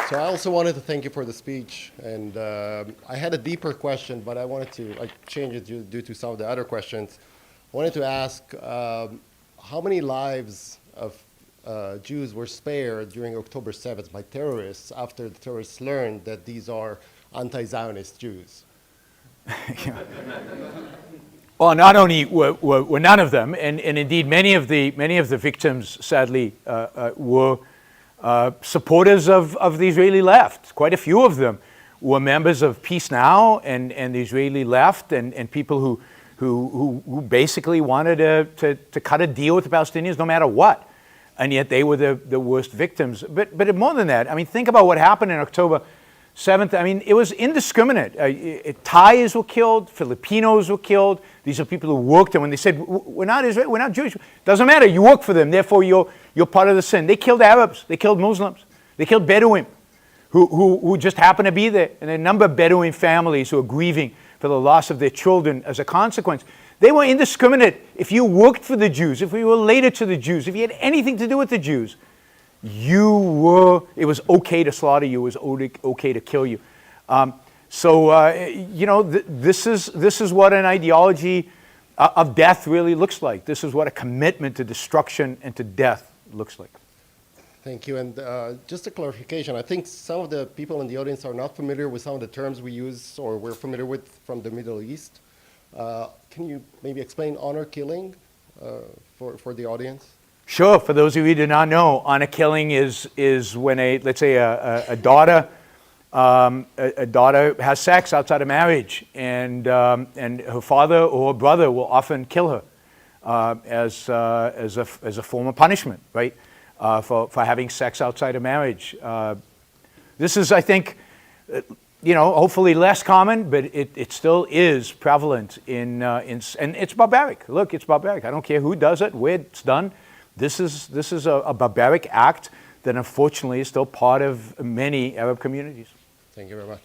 So I also wanted to thank you for the speech, and I had a deeper question, but I wanted to change it due to some of the other questions. I wanted to ask how many lives of Jews were spared during October 7th by terrorists after the terrorists learned that these are anti-Zionist Jews? Yeah. Well, not only were none of them, and indeed many of the victims, sadly, were supporters of the Israeli left. Quite a few of them were members of Peace Now and the Israeli left, and people who basically wanted to cut a deal with the Palestinians no matter what. And yet they were the worst victims. But more than that, I mean, think about what happened in October 7th. I mean, it was indiscriminate. Thais were killed, Filipinos were killed. These are people who worked, and when they said, we're not Israel, we're not Jewish, doesn't matter, you work for them, therefore you're part of the sin. They killed Arabs, they killed Muslims, they killed Bedouin, who just happened to be there. And a number of Bedouin families who are grieving for the loss of their children as a consequence. They were indiscriminate. If you worked for the Jews, if you were related to the Jews, if you had anything to do with the Jews, it was okay to slaughter you, it was okay to kill you. This is what an ideology of death really looks like. This is what a commitment to destruction and to death looks like. Thank you. And just a clarification, I think some of the people in the audience are not familiar with some of the terms we use or we're familiar with from the Middle East. Can you maybe explain honor killing for the audience? Sure. For those of you who do not know, honor killing is when let's say a daughter has sex outside of marriage, and her father or brother will often kill her as a form of punishment, right? For having sex outside of marriage. This is, I think, hopefully less common, but it still is prevalent and it's barbaric. Look, it's barbaric. I don't care who does it, where it's done. This is a barbaric act that unfortunately is still part of many Arab communities. Thank you very much.